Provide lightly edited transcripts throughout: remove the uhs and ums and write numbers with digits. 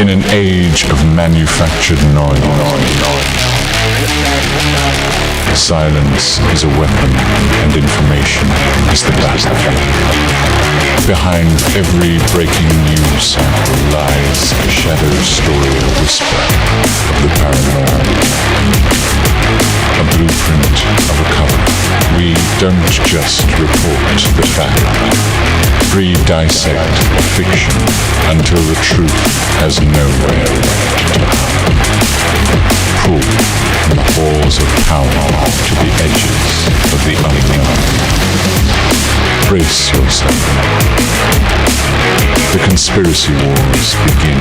In an age of manufactured noise, silence is a weapon and information is the battlefield. Behind every breaking news cycle lies a shadow story, a whisper of the paranormal, a blueprint of a cover. We don't just report the fact. We dissect fiction until the truth has nowhere to hide. Pull from the halls of power to the edges of the unknown. Brace yourself. The conspiracy wars begin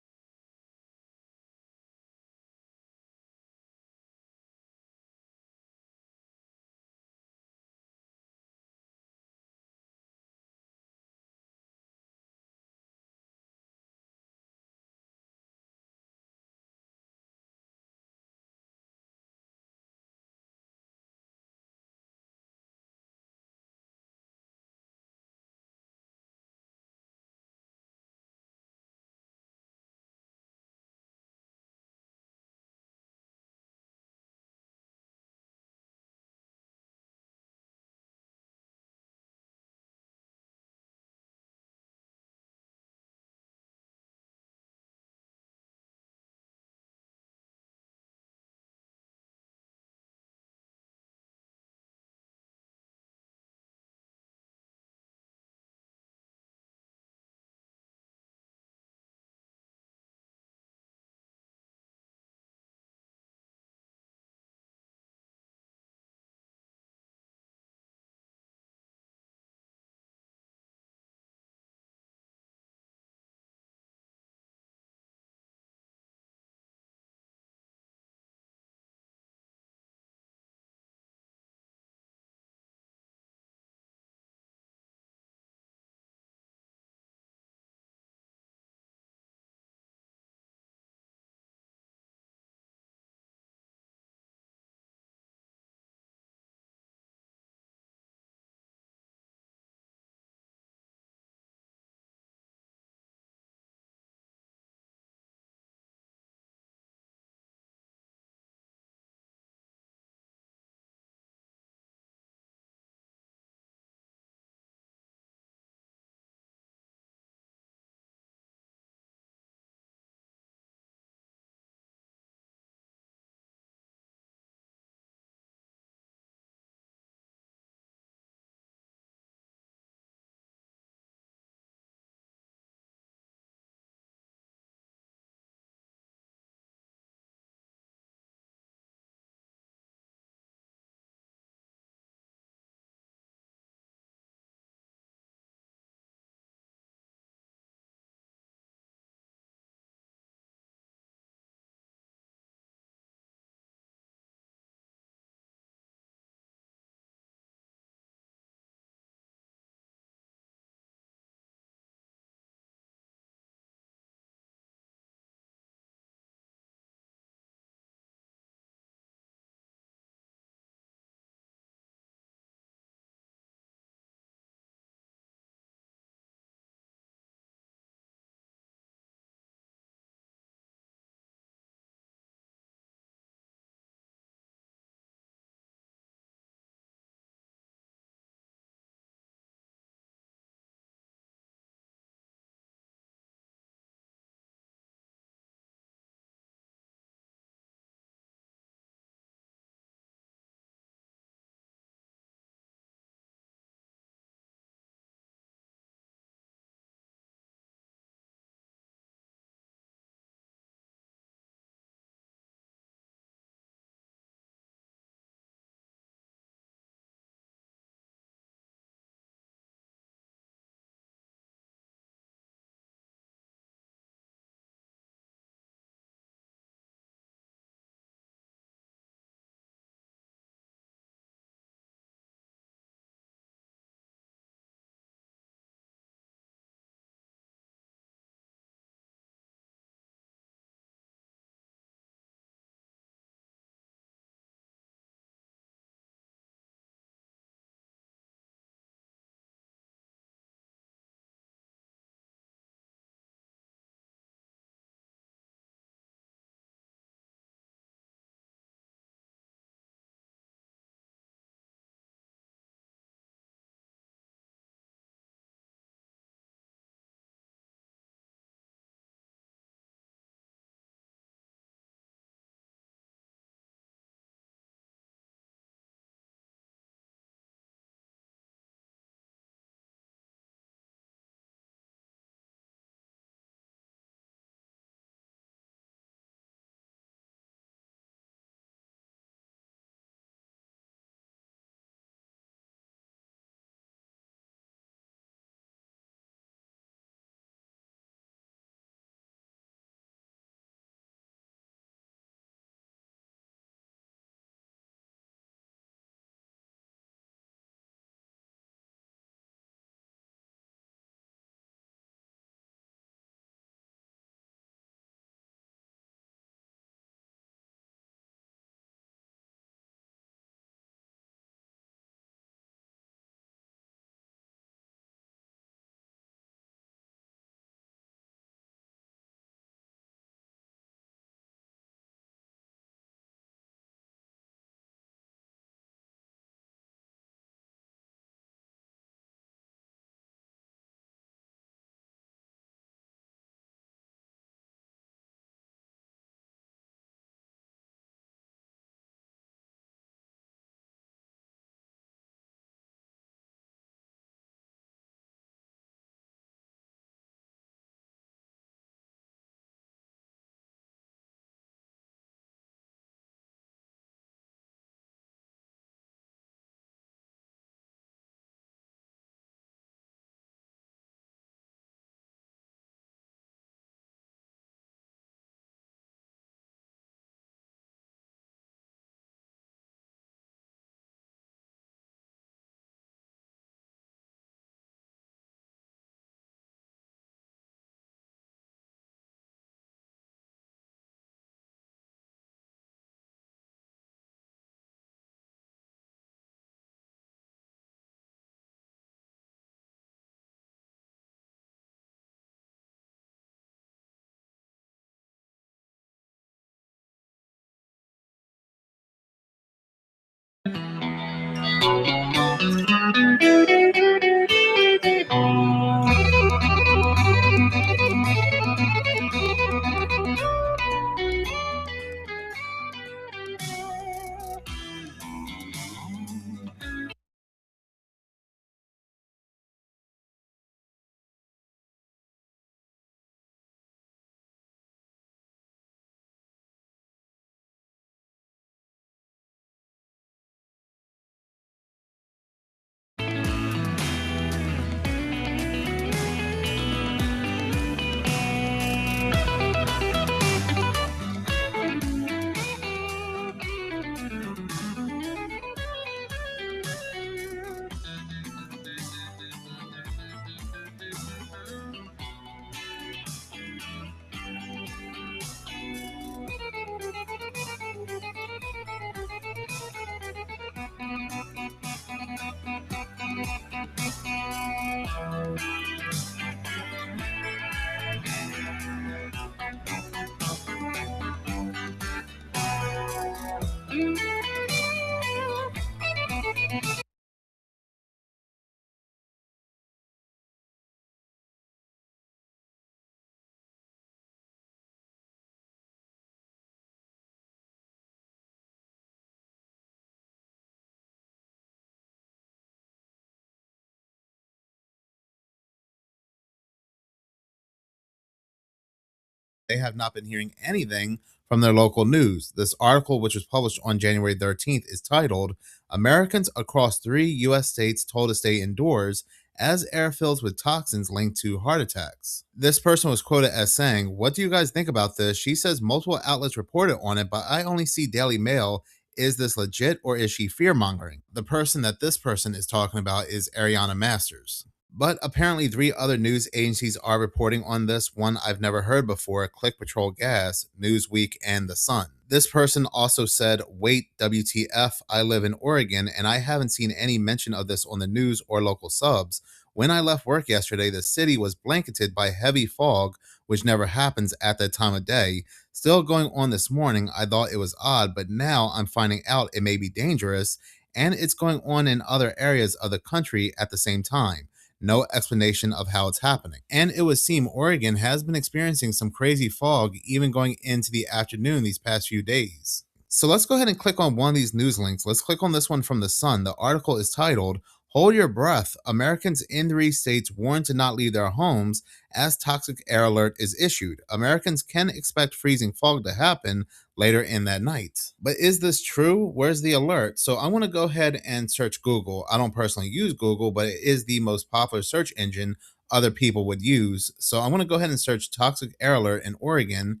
They have not been hearing anything from their local news. This article, which was published on January 13th, is titled Americans Across Three U.S. States Told to Stay Indoors as Air Fills with Toxins Linked to Heart Attacks. This person was quoted as saying, "What do you guys think about this?" She says multiple outlets reported on it, but I only see Daily Mail. Is this legit or is she fear mongering? The person that this person is talking about is Ariana Masters. But apparently, three other news agencies are reporting on this. One I've never heard before: Click Patrol Gas, Newsweek, and The Sun. This person also said, "Wait, WTF, I live in Oregon, and I haven't seen any mention of this on the news or local subs. When I left work yesterday, the city was blanketed by heavy fog, which never happens at that time of day. Still going on this morning. I thought it was odd, but now I'm finding out it may be dangerous, and it's going on in other areas of the country at the same time. No explanation of how it's happening." And it would seem Oregon has been experiencing some crazy fog even going into the afternoon these past few days. So let's go ahead and click on one of these news links. Let's click on this one from The Sun. The article is titled, Hold Your Breath. Americans in three states warned to not leave their homes as toxic air alert is issued. Americans can expect freezing fog to happen later in that night. But is this true? Where's the alert? So I want to go ahead and search Google. I don't personally use Google, but it is the most popular search engine other people would use. So I want to go ahead and search toxic air alert in Oregon.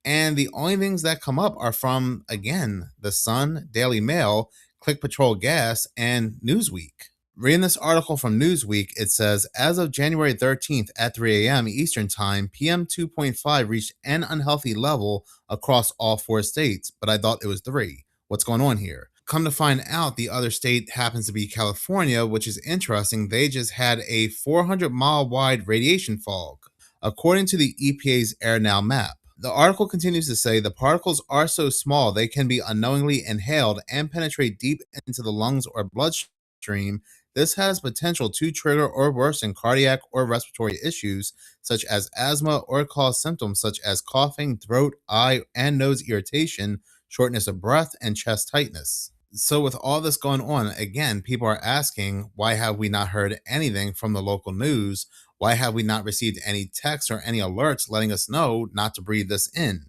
And the only things that come up are from, again, The Sun, Daily Mail, Click Patrol Gas, and Newsweek. Reading this article from Newsweek, it says, as of January 13th at 3 a.m. Eastern Time, PM 2.5 reached an unhealthy level across all four states, but I thought it was three. What's going on here? Come to find out, the other state happens to be California, which is interesting. They just had a 400-mile wide radiation fog, according to the EPA's Air Now map. The article continues to say the particles are so small they can be unknowingly inhaled and penetrate deep into the lungs or bloodstream. This has potential to trigger or worsen cardiac or respiratory issues such as asthma or cause symptoms such as coughing, throat, eye, and nose irritation, shortness of breath, and chest tightness. So with all this going on, again, people are asking, why have we not heard anything from the local news? Why have we not received any texts or any alerts letting us know not to breathe this in?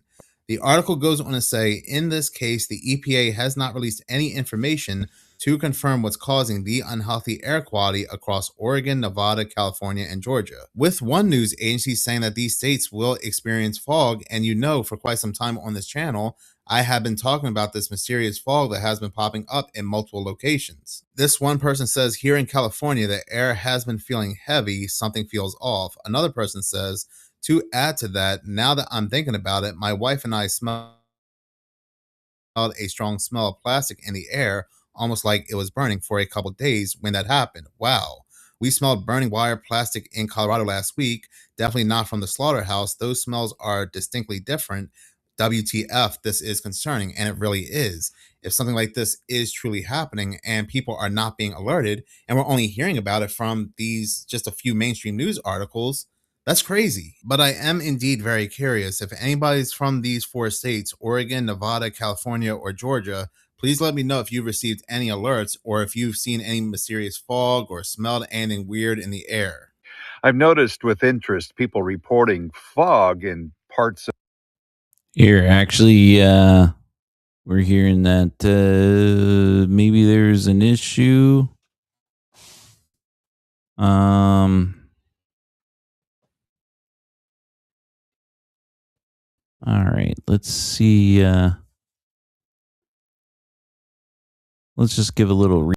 The article goes on to say, in this case, the EPA has not released any information to confirm what's causing the unhealthy air quality across Oregon, Nevada, California, and Georgia. With one news agency saying that these states will experience fog, and for quite some time on this channel, I have been talking about this mysterious fog that has been popping up in multiple locations. This one person says, here in California, the air has been feeling heavy, something feels off. Another person says, to add to that, now that I'm thinking about it, my wife and I smelled a strong smell of plastic in the air, almost like it was burning for a couple days when that happened. Wow. We smelled burning wire plastic in Colorado last week. Definitely not from the slaughterhouse. Those smells are distinctly different. WTF, this is concerning, and it really is. If something like this is truly happening and people are not being alerted, and we're only hearing about it from these just a few mainstream news articles, that's crazy. But I am indeed very curious. If anybody's from these four states, Oregon, Nevada, California, or Georgia, please let me know if you've received any alerts or if you've seen any mysterious fog or smelled anything weird in the air. I've noticed with interest people reporting fog in parts of Here, actually, we're hearing that maybe there's an issue. All right, let's see. Let's just give a little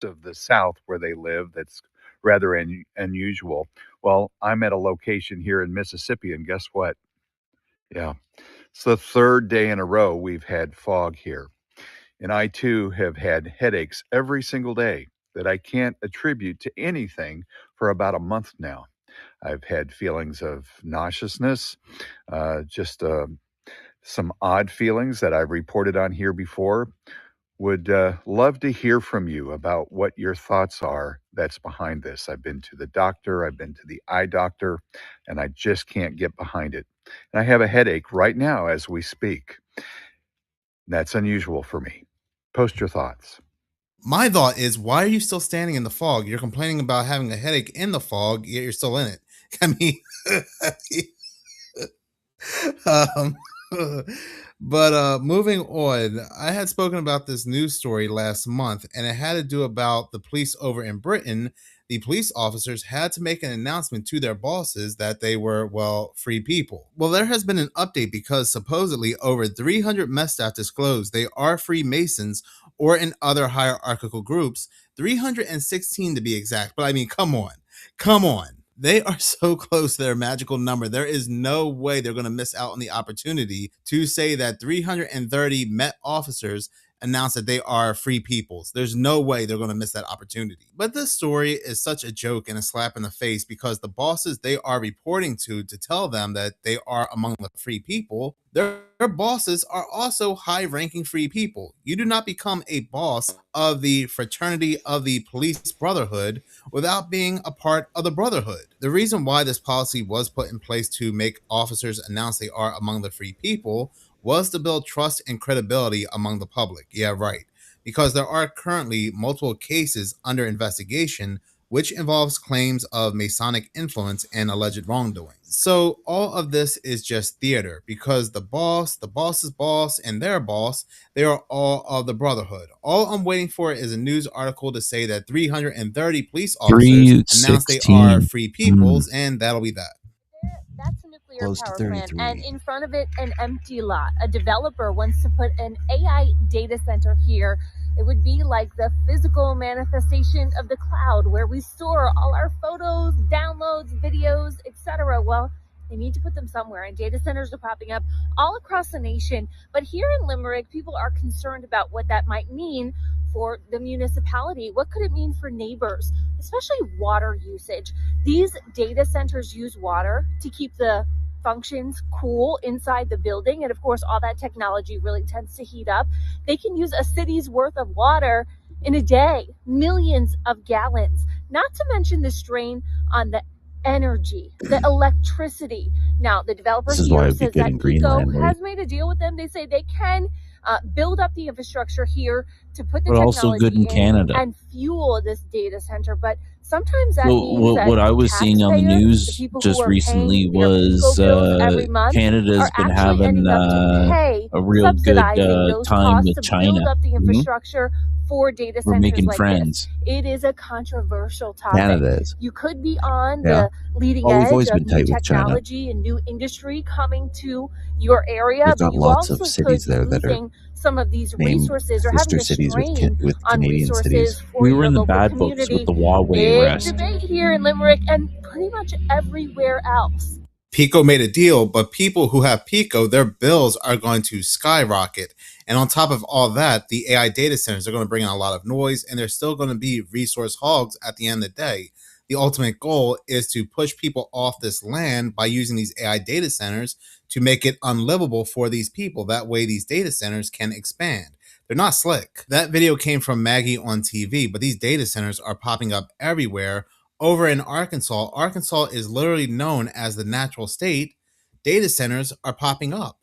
of the South where they live that's rather unusual. Well, I'm at a location here in Mississippi, and guess what? Yeah, it's the third day in a row we've had fog here. And I too have had headaches every single day that I can't attribute to anything for about a month now. I've had feelings of nauseousness, just some odd feelings that I've reported on here before. Would love to hear from you about what your thoughts are that's behind this. I've been to the doctor, I've been to the eye doctor, and I just can't get behind it. And I have a headache right now as we speak. That's unusual for me. Post your thoughts. My thought is, why are you still standing in the fog? You're complaining about having a headache in the fog, yet you're still in it. I mean, um, but moving on, I had spoken about this news story last month, and it had to do about the police over in Britain. The police officers had to make an announcement to their bosses that they were, well, free people. Well, there has been an update because supposedly over 300 Met staff disclosed they are Freemasons or in other hierarchical groups, 316 to be exact. But I mean, come on, come on. They are so close to their magical number. There is no way they're going to miss out on the opportunity to say that 330 Met officers announced that they are free peoples. There's no way they're going to miss that opportunity. But this story is such a joke and a slap in the face because the bosses they are reporting to tell them that they are among the free people, their bosses are also high-ranking free people. You do not become a boss of the fraternity of the police brotherhood without being a part of the brotherhood. The reason why this policy was put in place to make officers announce they are among the free people was to build trust and credibility among the public. Yeah, right. Because there are currently multiple cases under investigation which involves claims of Masonic influence and alleged wrongdoing. So all of this is just theater because the boss's boss, and their boss, they are all of the brotherhood. All I'm waiting for is a news article to say that 330 police officers announced they are free peoples, and that'll be that. That's a nuclear power plant, and in front of it, an empty lot. A developer wants to put an AI data center here. It would be like the physical manifestation of the cloud where we store all our photos, downloads, videos, etc. Well, they need to put them somewhere, and data centers are popping up all across the nation. But here in Limerick, people are concerned about what that might mean for the municipality. What could it mean for neighbors, especially water usage? These data centers use water to keep the functions cool inside the building, and of course all that technology really tends to heat up. They can use a city's worth of water in a day, millions of gallons, not to mention the strain on the energy, the electricity. Now the developer here says that Eco has made a deal with them. They say they can build up the infrastructure here to put the technology in and fuel this data center. But sometimes that means that what I was seeing on the news just recently was Canada's been having a real good time with China. to build up the infrastructure for data We're centers making like friends. this. It is a controversial topic. Canada is. You could be on the leading We've edge always of been new tight with China. technology and new industry coming to your area, We've but got you lots also of cities could be there that are losing some of these named resources or having sister a cities strain with on Canadian resources cities. for We your were in the local bad books community. with the Huawei Big arrest. debate here in Limerick and pretty much everywhere else. Pico made a deal, but people who have Pico, their bills are going to skyrocket. And on top of all that, the AI data centers are going to bring in a lot of noise, and they're still going to be resource hogs at the end of the day. The ultimate goal is to push people off this land by using these AI data centers to make it unlivable for these people. That way, these data centers can expand. They're not slick. That video came from Maggie on TV, but these data centers are popping up everywhere. Over in Arkansas, Arkansas is literally known as the natural state. Data centers are popping up.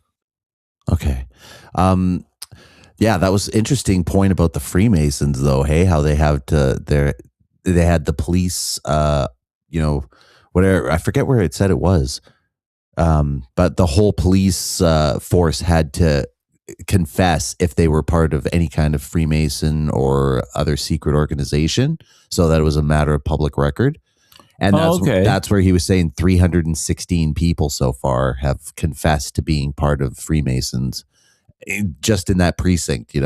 Okay. Yeah, that was interesting point about the Freemasons though. Hey, how they have they had the police, whatever, I forget where it said it was. But the whole police force had to confess if they were part of any kind of Freemason or other secret organization, so that it was a matter of public record. And that's where he was saying 316 people so far have confessed to being part of Freemasons just in that precinct,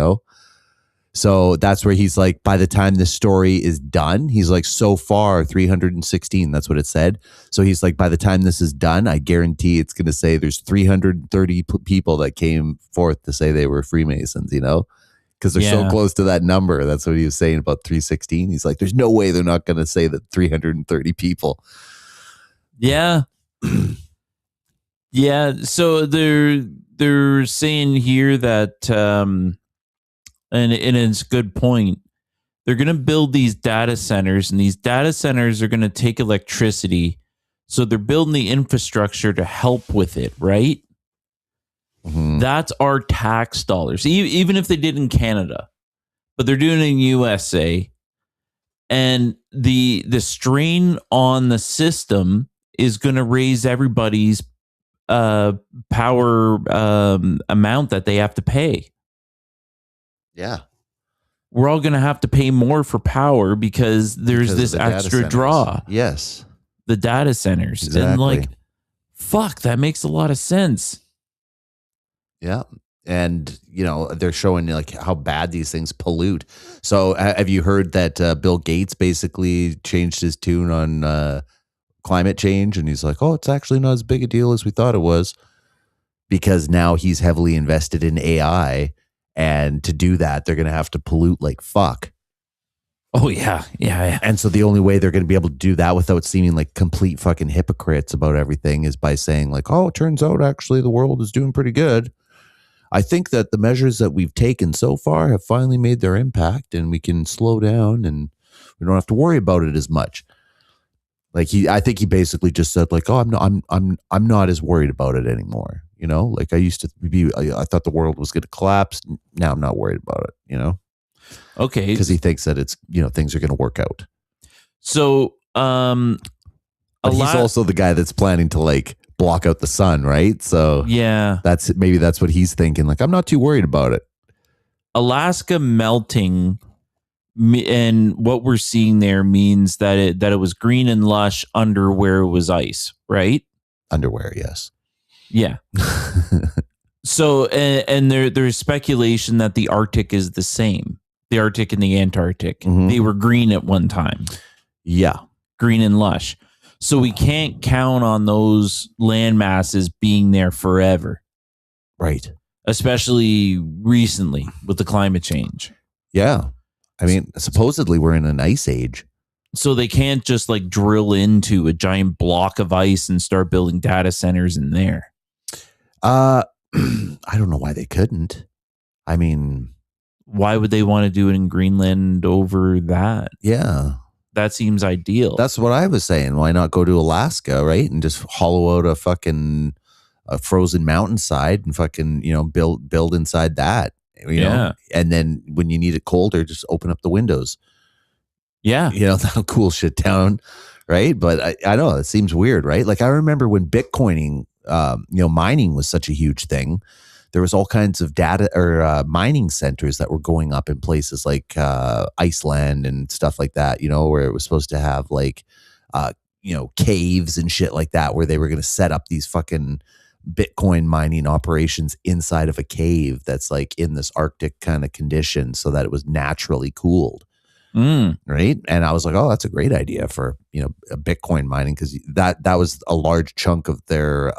So that's where he's like, by the time this story is done, he's like, so far 316, that's what it said. So he's like, by the time this is done, I guarantee it's going to say there's 330 people that came forth to say they were Freemasons, because they're so close to that number. That's what he was saying about 316. He's like, there's no way they're not going to say that 330 people. Yeah. Yeah. So they're saying here that, and it's a good point. They're going to build these data centers, and these data centers are going to take electricity. So they're building the infrastructure to help with it, right? Mm-hmm. That's our tax dollars, even if they did in Canada, but they're doing it in USA. And the strain on the system is going to raise everybody's power amount that they have to pay. Yeah. We're all going to have to pay more for power because there's this extra draw. Yes. The data centers. Exactly. And fuck, that makes a lot of sense. Yeah. And, they're showing like how bad these things pollute. So have you heard that Bill Gates basically changed his tune on climate change? And he's like, oh, it's actually not as big a deal as we thought it was, because now he's heavily invested in AI. And to do that, they're going to have to pollute like fuck. Oh, yeah. And so the only way they're going to be able to do that without seeming like complete fucking hypocrites about everything is by saying like, oh, it turns out actually the world is doing pretty good. I think that the measures that we've taken so far have finally made their impact, and we can slow down and we don't have to worry about it as much. Like I think he basically just said like, oh, I'm not as worried about it anymore. Like I used to be, I thought the world was going to collapse. Now I'm not worried about it, Okay. Because he thinks that it's, things are going to work out. So, but he's also the guy that's planning to like block out the sun, right? So yeah, that's what he's thinking. Like, I'm not too worried about it. Alaska melting, and what we're seeing there means that it was green and lush under where it was ice, right? Underwear, yes. Yeah. So, and there's speculation that the Arctic is the same. The Arctic and the Antarctic. Mm-hmm. They were green at one time. Yeah. Green and lush. So we can't count on those land masses being there forever. Right. Especially recently with the climate change. Yeah. I mean, supposedly we're in an ice age. So they can't just like drill into a giant block of ice and start building data centers in there. I don't know why they couldn't. I mean, why would they want to do it in Greenland over that? Yeah. That seems ideal. That's what I was saying. Why not go to Alaska, right? And just hollow out a frozen mountainside and fucking, build inside that, you know? And then when you need it colder, just open up the windows. Yeah. That'll cool shit down, right? But I know it seems weird, right? Like I remember when Bitcoining, mining was such a huge thing there was all kinds of data or mining centers that were going up in places like Iceland and stuff like that, where it was supposed to have like, caves and shit like that, where they were going to set up these fucking Bitcoin mining operations inside of a cave that's like in this Arctic kind of condition so that it was naturally cooled. Right. And I was like, oh, that's a great idea for, a Bitcoin mining, because that was a large chunk of their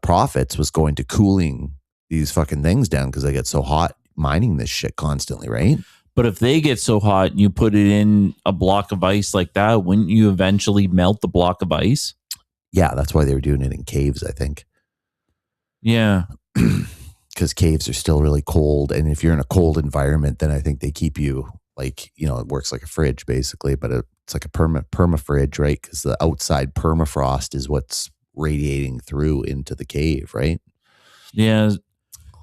profits was going to cooling these fucking things down because they get so hot mining this shit constantly. Right. But if they get so hot and you put it in a block of ice like that, wouldn't you eventually melt the block of ice? Yeah, that's why they were doing it in caves, I think. Yeah. Because caves are still really cold. And if you're in a cold environment, then I think they keep you like, it works like a fridge basically, but it's like a perma-fridge, right? Because the outside permafrost is what's radiating through into the cave, right? Yeah.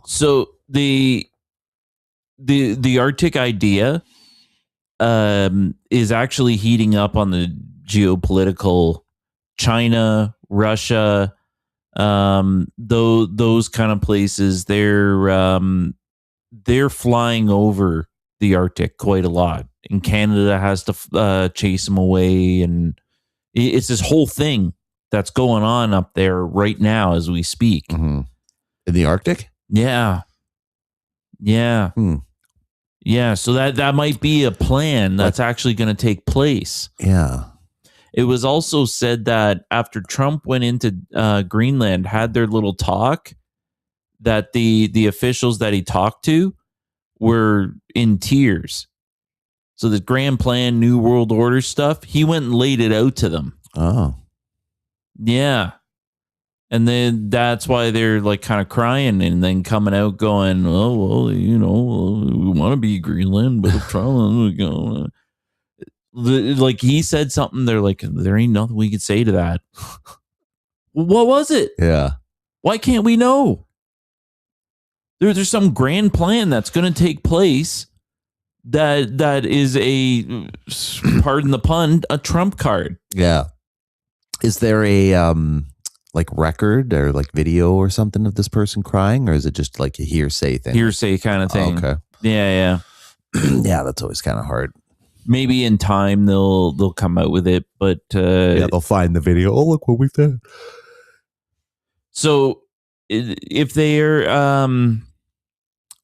So the Arctic idea is actually heating up on the geopolitical China, Russia, those kind of places. They're flying over the Arctic quite a lot, and Canada has to chase them away, and it's this whole thing that's going on up there right now as we speak. Mm-hmm. In the Arctic? Yeah. Yeah, so that might be a plan that's actually going to take place. Yeah. It was also said that after Trump went into Greenland, had their little talk, that the officials that he talked to were in tears. So the grand plan, New World Order stuff, he went and laid it out to them. Oh. Yeah. And then that's why they're like kind of crying and then coming out going, oh, well, we want to be Greenland, but if Trump, like he said something, they're like, there ain't nothing we could say to that. What was it? Yeah. Why can't we know? There's some grand plan that's going to take place that is a, pardon the pun, a trump card. Yeah. Is there a like record or like video or something of this person crying, or is it just like a hearsay thing? Hearsay kind of thing. Oh, okay. Yeah. Yeah, that's always kind of hard. Maybe in time they'll come out with it, but they'll find the video. Oh, look what we did. So if they're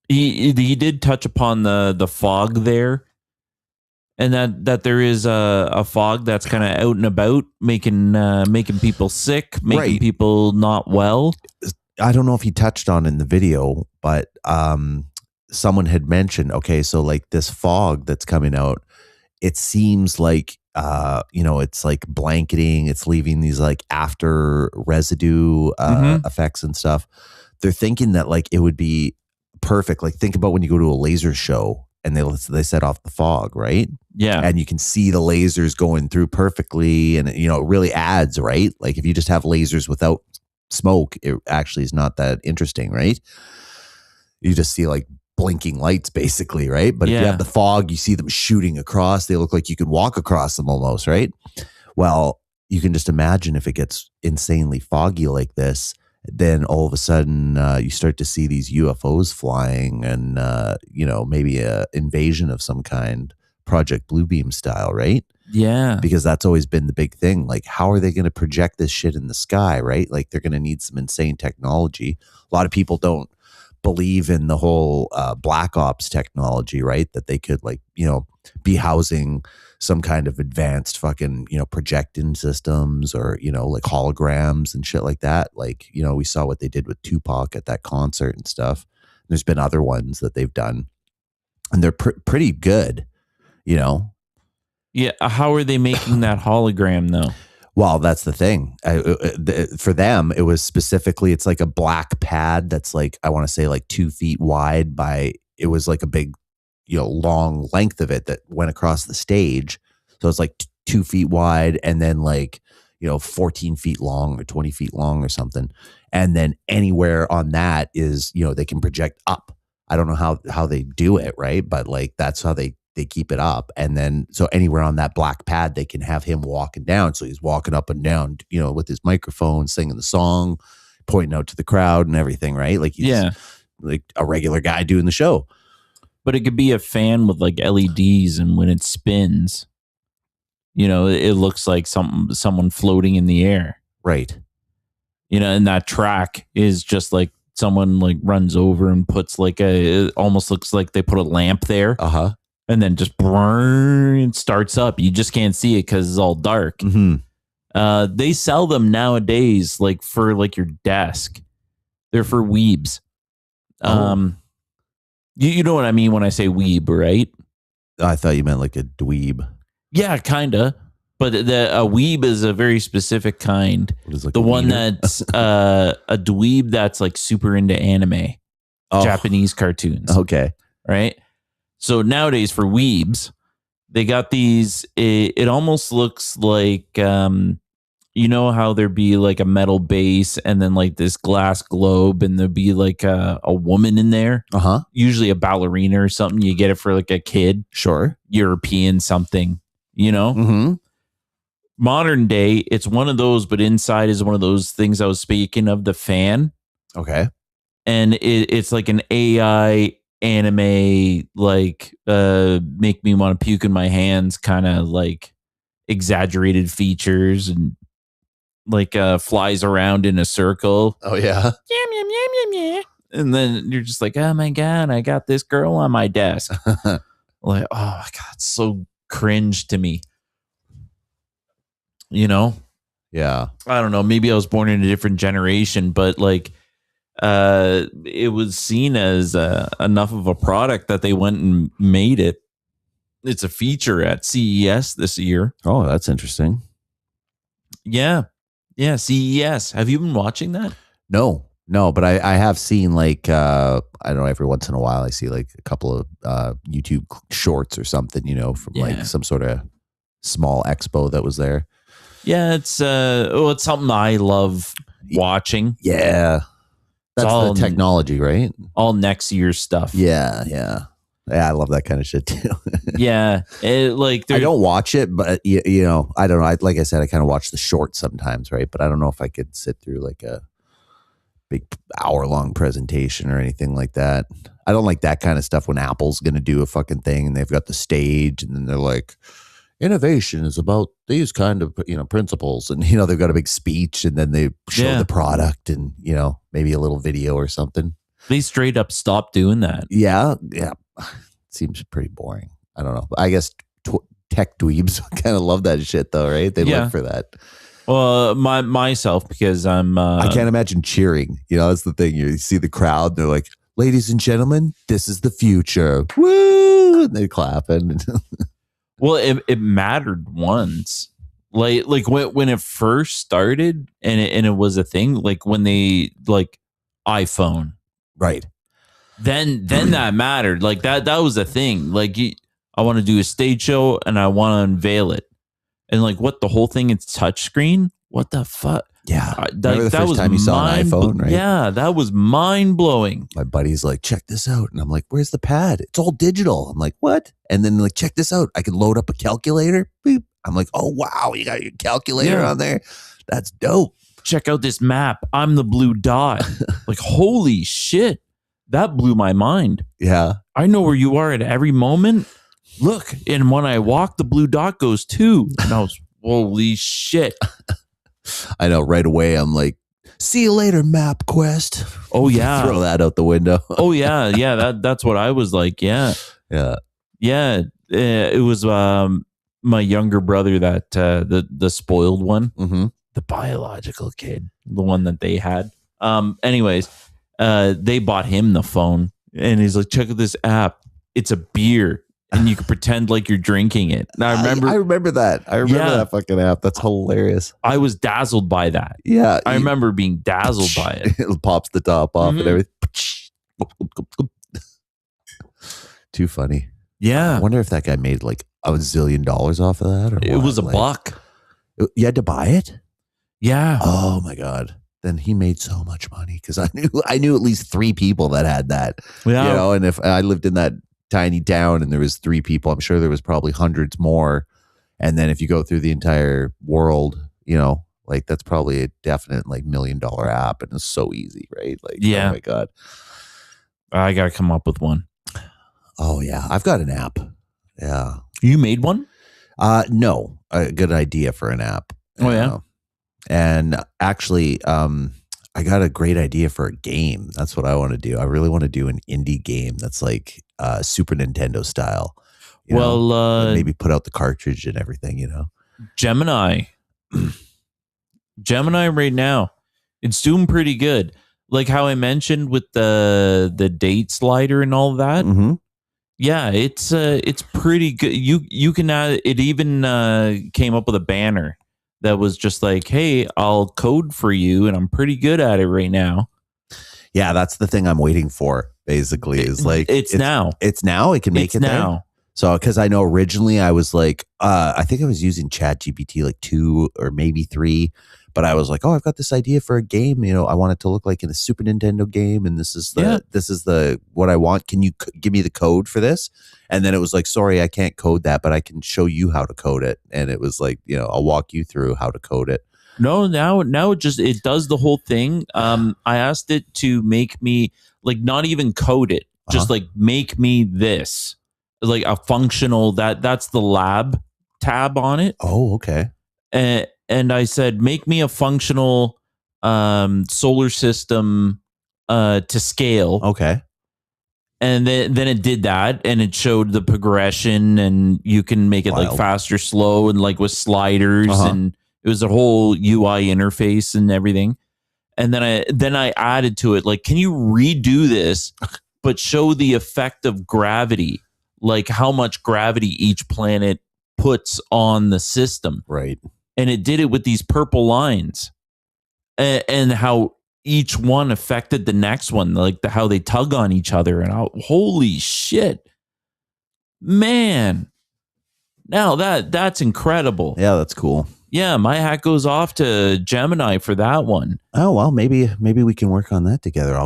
he did touch upon the fog there, and that there is a fog that's kind of out and about, making people sick, making people not well. I don't know if he touched on it in the video, but someone had mentioned, okay, so like this fog that's coming out, it seems like it's like blanketing, it's leaving these like after residue effects and stuff. They're thinking that like it would be perfect. Like think about when you go to a laser show and they set off the fog, right? Yeah. And you can see the lasers going through perfectly, and it really adds, right? Like if you just have lasers without smoke, it actually is not that interesting, right? You just see like blinking lights basically, right? But if you have the fog, you see them shooting across. They look like you can walk across them almost, right? Well, you can just imagine if it gets insanely foggy like this, then all of a sudden you start to see these UFOs flying, and maybe a invasion of some kind, Project Bluebeam style, right? Yeah. Because that's always been the big thing. Like, how are they going to project this shit in the sky, right? Like, they're going to need some insane technology. A lot of people don't believe in the whole black ops technology, right? That they could be housing some kind of advanced fucking, projecting systems, or, like holograms and shit like that. Like, we saw what they did with Tupac at that concert and stuff. There's been other ones that they've done, and they're pretty good, Yeah. How are they making that hologram though? Well, that's the thing. For them, it was specifically, it's like a black pad that's like, I want to say like 2 feet wide it was like a big, long length of it that went across the stage. So it's like 2 feet wide, and then like, 14 feet long or 20 feet long or something. And then anywhere on that is, they can project up. I don't know how they do it, right? But like, that's how they keep it up. And then, so anywhere on that black pad, they can have him walking down. So he's walking up and down, with his microphone, singing the song, pointing out to the crowd and everything, right? Like he's like a regular guy doing the show. But it could be a fan with like LEDs, and when it spins, you know, it looks like someone floating in the air. Right. You know, and that track is just like someone like runs over and puts like it almost looks like they put a lamp there. And then just it starts up. You just can't see it because it's all dark. They sell them nowadays like for like your desk. They're for weebs. You know what I mean when I say weeb, right? I thought you meant like a dweeb. Yeah, kind of. But a weeb is a very specific kind. Like the one that's a dweeb that's like super into anime, Japanese cartoons. Okay. Right? So nowadays for weebs, they got these, it almost looks like, you know how there'd be like a metal base and then like this glass globe and there'd be like a woman in there. Usually a ballerina or something. You get it for like a kid. Sure. European something, you know? Modern day, it's one of those, but inside is one of those things I was speaking of, the fan. Okay. And it's like an AI anime, like make me want to puke in my hands, kind of like exaggerated features and like flies around in a circle. Oh yeah. And then you're just like, oh my God, I got this girl on my desk. Like, oh my God, it's so cringe to me. You know? Yeah. I don't know. Maybe I was born in a different generation, but like it was seen as enough of a product that they went and made it. It's a feature at CES this year. Oh, that's interesting. Yeah. Yeah, CES. Have you been watching that? No, but I have seen like, I don't know, every once in a while I see like a couple of YouTube shorts or something, you know, from like some sort of small expo that was there. Yeah, it's something I love watching. Yeah. That's all the technology, right? All next year's stuff. Yeah, I love that kind of shit too. Yeah, I don't watch it, but you know, I don't know. Like I said, I kind of watch the shorts sometimes, right? But I don't know if I could sit through like a big hour-long presentation or anything like that. I don't like that kind of stuff when Apple's going to do a fucking thing and they've got the stage and then they're like, innovation is about these kind of, you know, principles, and you know they've got a big speech and then they show the product and, you know, maybe a little video or something. They straight up stopped doing that. Yeah. Seems pretty boring. I don't know. I guess tech dweebs kind of love that shit though, right? They live for that. Well, myself, because I'm I can't imagine cheering. You know, that's the thing. You see the crowd, they're like, ladies and gentlemen, this is the future. Woo! And they're clapping. Well, it mattered once, like when it first started, and it was a thing. Like when they like iPhone, right? Then that mattered. Like that was a thing. Like I want to do a stage show and I want to unveil it, and like what the whole thing is touchscreen. What the fuck? Yeah, remember the first time you saw an iPhone, right? Yeah, that was mind blowing. My buddy's like, check this out, and I'm like, where's the pad? It's all digital. I'm like, what? And then like, check this out. I could load up a calculator. Beep. I'm like, oh wow, you got your calculator on there. That's dope. Check out this map. I'm the blue dot. Like, holy shit, that blew my mind. Yeah, I know where you are at every moment. Look, and when I walk, the blue dot goes too. And I was, holy shit. I know right away. I'm like, see you later, MapQuest. Oh yeah, throw that out the window. Oh yeah. That's what I was like. Yeah. It was my younger brother that the spoiled one, the biological kid, the one that they had. Anyways, they bought him the phone, and he's like, check out this app. It's a beer. And you can pretend like you're drinking it. And I remember that. I remember that fucking app. That's hilarious. I was dazzled by that. Yeah. I remember being dazzled by it. It pops the top off and everything. Too funny. Yeah. I wonder if that guy made like $1 zillion off of that. Or it was a buck. You had to buy it? Yeah. Oh my God. Then he made so much money because I knew at least 3 people that had that. Yeah. You know, and if I lived in that tiny town and there was 3 people, I'm sure there was probably hundreds more. And then if you go through the entire world, you know, Like that's probably a definite like $1 million app, and it's so easy, right? Like, Yeah. oh my God. I got to come up with one. Oh yeah, I've got an app. Yeah. You made one? No, a good idea for an app. Oh yeah. And actually, I got a great idea for a game. That's what I want to do. I really want to do an indie game that's like Super Nintendo style. You know, and maybe put out the cartridge and everything, you know. Gemini right now, it's doing pretty good. Like how I mentioned with the date slider and all that. Mm-hmm. Yeah, it's pretty good. You can add it. Even came up with a banner that was just like, "Hey, I'll code for you," and I'm pretty good at it right now. Yeah, that's the thing I'm waiting for. Basically, is like it's now. It's now. It can make it now. There. So, because I know originally I was like, I think I was using ChatGPT like 2 or maybe 3, but I was like, oh, I've got this idea for a game. You know, I want it to look like in a Super Nintendo game, and this is the what I want. Can you give me the code for this? And then it was like, sorry, I can't code that, but I can show you how to code it. And it was like, you know, I'll walk you through how to code it. No, now it does the whole thing. I asked it to make me like not even code it, just like make me this. Like a functional that's the lab tab on it. Oh, okay. And I said, make me a functional solar system to scale. Okay. And then it did that, and it showed the progression, and you can make it like faster, slow, and like with sliders, and it was a whole UI interface and everything. And then I added to it, like, can you redo this, but show the effect of gravity? Like how much gravity each planet puts on the system. Right. And it did it with these purple lines and how each one affected the next one, like how they tug on each other. And holy shit, man. Now that's incredible. Yeah, that's cool. Yeah, my hat goes off to Gemini for that one. Oh, well, maybe we can work on that together.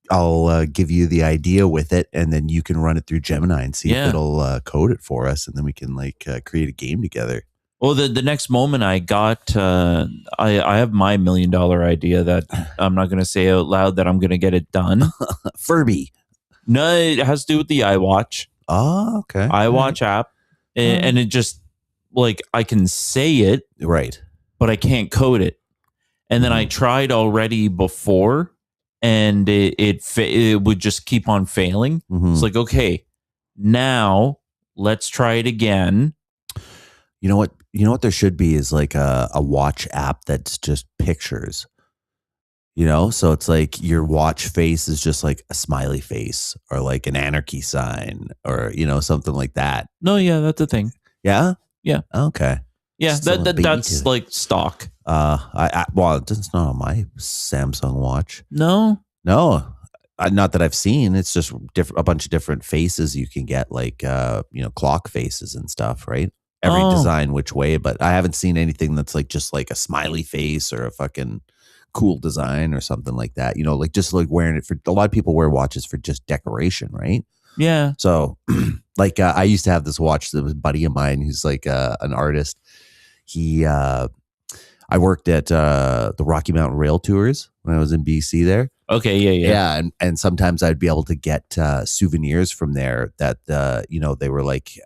I'll give you the idea with it, and then you can run it through Gemini and see if it'll code it for us, and then we can like create a game together. Well, the next moment I got, I have my $1 million idea that I'm not going to say out loud that I'm going to get it done. Furby. No, it has to do with the iWatch. Oh, okay. iWatch app, and it just like I can say it, right, but I can't code it. And then I tried already before. And it would just keep on failing. It's like, okay, now let's try it again. You know what there should be is like a watch app that's just pictures. You know, so it's like your watch face is just like a smiley face or like an anarchy sign or, you know, something like that. No, yeah, that's a thing. Yeah? Yeah. Okay. Yeah, that's like stock. Well, it's not on my Samsung watch. No, not that I've seen. It's just a bunch of different faces you can get, like you know, clock faces and stuff, right? Every design which way, but I haven't seen anything that's like just like a smiley face or a fucking cool design or something like that. You know, like just like wearing it for a lot of people wear watches for just decoration, right? Yeah. So, like I used to have this watch that was a buddy of mine who's like an artist. I worked at the Rocky Mountain Rail Tours when I was in BC there. Okay, yeah. And sometimes I'd be able to get souvenirs from there that you know, they were like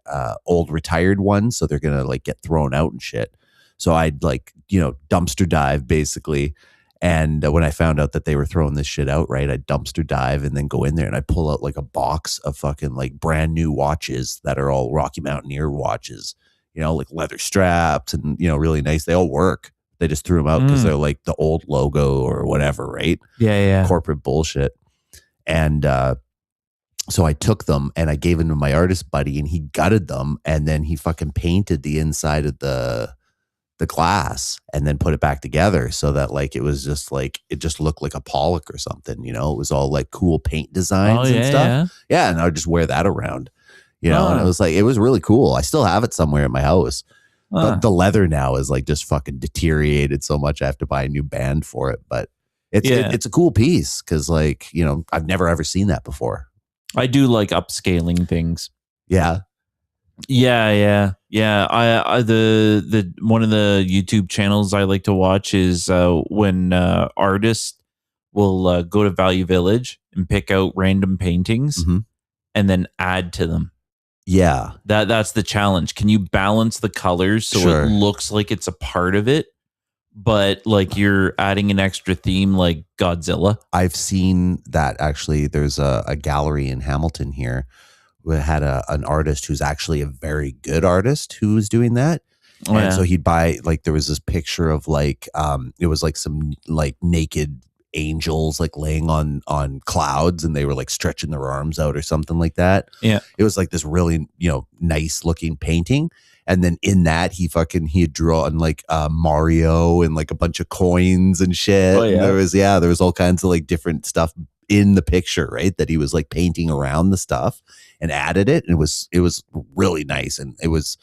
old retired ones, so they're gonna like get thrown out and shit. So I'd like, you know, dumpster dive basically. And when I found out that they were throwing this shit out, right, I'd dumpster dive and then go in there and I'd pull out like a box of fucking like brand new watches that are all Rocky Mountaineer watches, you know, like leather straps and, you know, really nice. They all work. They just threw them out because they're like the old logo or whatever, right? Yeah. Corporate bullshit. And so I took them and I gave them to my artist buddy and he gutted them and then he fucking painted the inside of the glass and then put it back together so that like it was just like it just looked like a Pollock or something, you know. It was all like cool paint designs and stuff. Yeah, and I would just wear that around, you know. And it was like it was really cool. I still have it somewhere at my house. But the leather now is like just fucking deteriorated so much I have to buy a new band for it. But it's a cool piece because like, you know, I've never ever seen that before. I do like upscaling things. Yeah. Yeah. Yeah, I the one of the YouTube channels I like to watch is when artists will go to Value Village and pick out random paintings and then add to them. Yeah. That's the challenge. Can you balance the colors so Sure. it looks like it's a part of it, but like you're adding an extra theme like Godzilla? I've seen that actually. There's a gallery in Hamilton here who had an artist who's actually a very good artist who was doing that. Oh, And yeah. so he'd buy, like, there was this picture of like, it was like some like naked angels like laying on clouds, and they were like stretching their arms out or something like that. Yeah. It was like this really, nice looking painting. And then in that he had drawn like Mario and like a bunch of coins and shit. Oh, yeah. And there was all kinds of like different stuff in the picture, right? That he was like painting around the stuff and added it. And it was really nice. And it was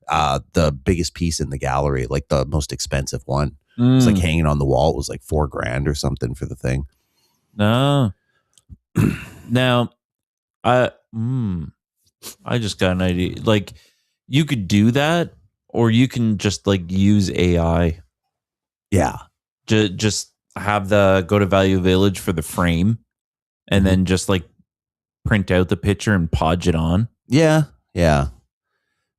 the biggest piece in the gallery, like the most expensive one. It was like hanging on the wall. It was like $4,000 or something for the thing. No. Now, I just got an idea. Like, you could do that, or you can just like use AI. Yeah. Just have the go to Value Village for the frame, and then just like print out the picture and podge it on. Yeah. Yeah.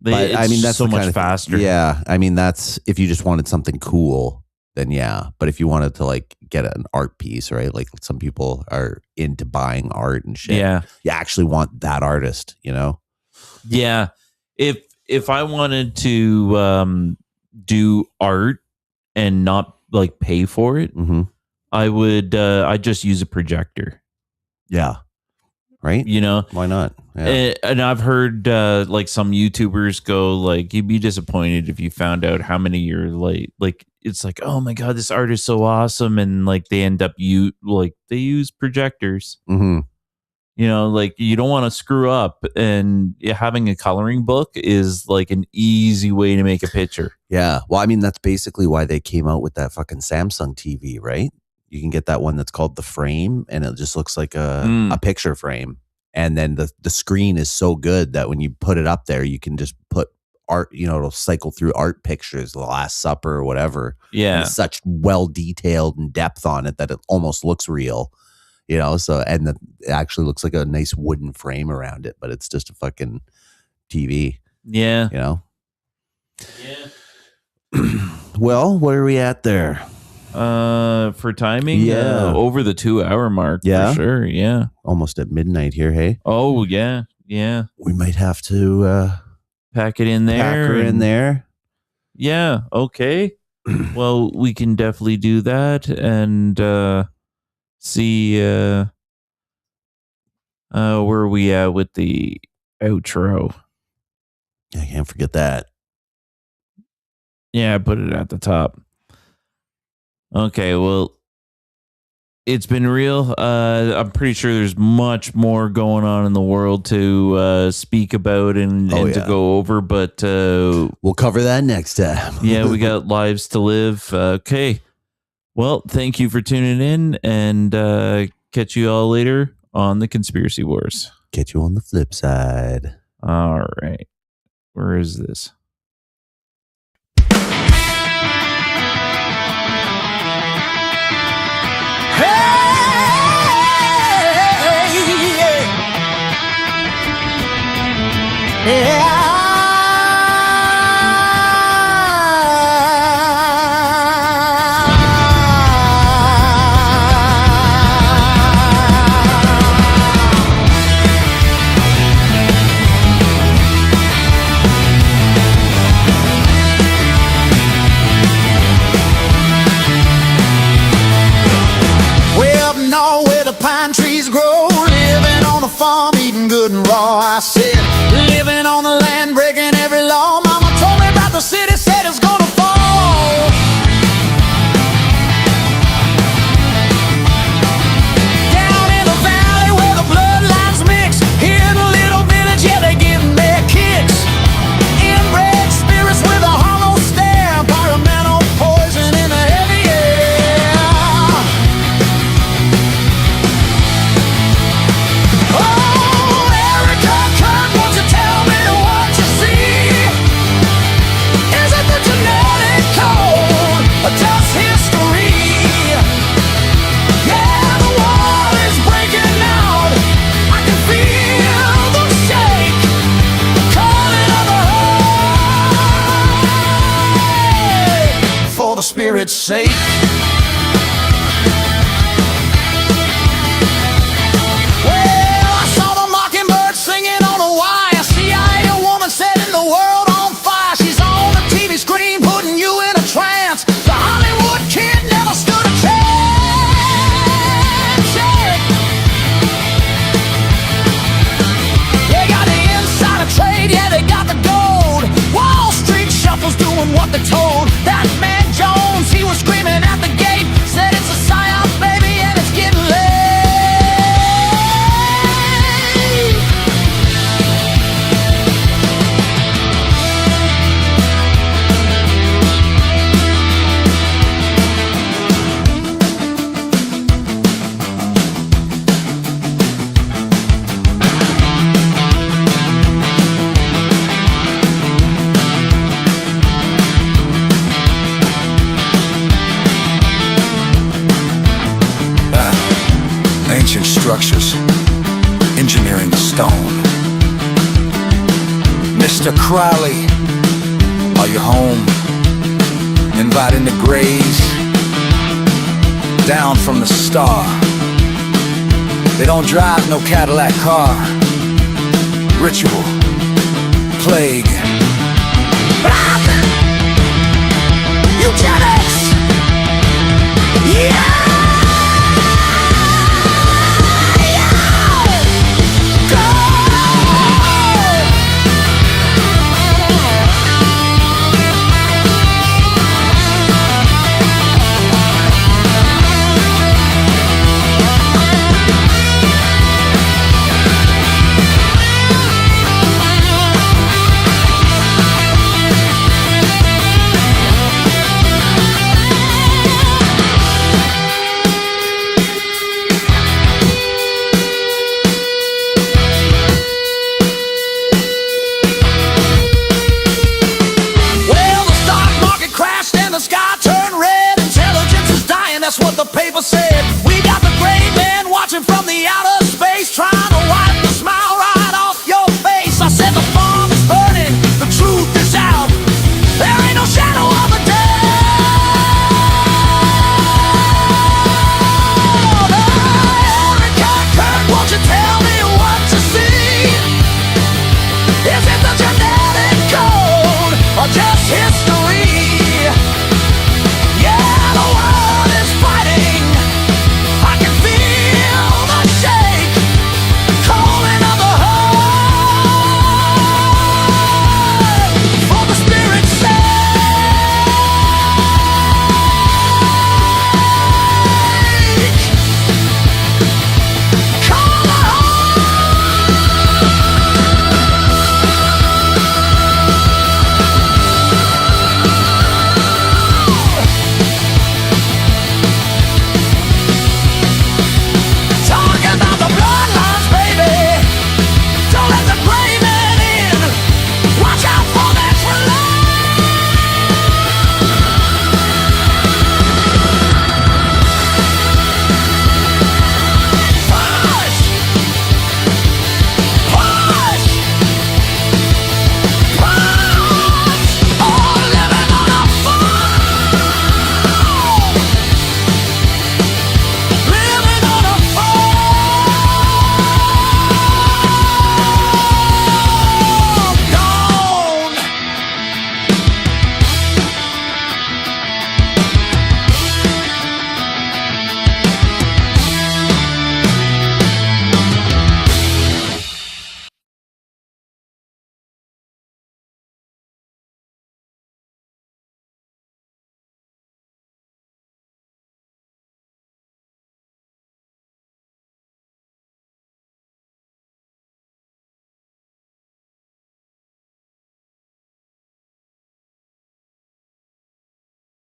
But I mean, that's so much faster. Yeah. I mean, that's if you just wanted something cool, then yeah. But if you wanted to like get an art piece, right? Like some people are into buying art and shit. Yeah. You actually want that artist, Yeah. If I wanted to do art and not like pay for it, I would I'd just use a projector. Yeah. Right? Why not? Yeah. And I've heard like some YouTubers go like, you'd be disappointed if you found out how many you're late. Like, it's like, oh my God, this art is so awesome. And like they end up they use projectors. Like you don't want to screw up, and having a coloring book is like an easy way to make a picture. Yeah. Well, I mean, that's basically why they came out with that fucking Samsung TV, right? You can get that one that's called the frame, and it just looks like a picture frame. And then the screen is so good that when you put it up there, you can just put art, it'll cycle through art pictures, The Last Supper or whatever. Yeah. And it's such well detailed and depth on it that it almost looks real, so, and it actually looks like a nice wooden frame around it, but it's just a fucking TV. Yeah. Yeah. Well, where are we at there? For timing, Yeah. over the 2-hour mark. Yeah? For sure. Yeah. Almost at midnight here, hey? Oh yeah. We might have to Pack it in there. pack her in there. Yeah. Okay. Well, we can definitely do that and see where are we at with the outro. I can't forget that. Yeah, I put it at the top. Okay, well, it's been real. I'm pretty sure there's much more going on in the world to speak about and to go over, but we'll cover that next time. yeah, we got lives to live. Okay. Well, thank you for tuning in, and catch you all later on the Conspiracy Wars. Catch you on the flip side. All right. Where is this? Trees grow, living on a farm, eating good and raw. I said, living on the land, breaking every law. Mama told me about the city, said it's gonna fall. Down in the valley where the bloodlines mix, here in a little village, yeah, they give their kicks. Inbred spirits with a hollow stare, environmental poison in the heavy air. Oh, Erica, come it's safe. Well, I saw the mockingbird singing on a wire. CIA woman setting the world on fire. She's on the TV screen putting you in a trance. The Hollywood kid never stood a chance. They got the insider trade, yeah, they got the gold. Wall Street shuffles doing what they're told. That man Jones, he was screaming at the gate, said it's a psyop, baby, and it's getting late. Ancient structures, engineering stone. Mr. Crowley, are you home? Inviting the grays down from the star. They don't drive no Cadillac car. Ritual, plague,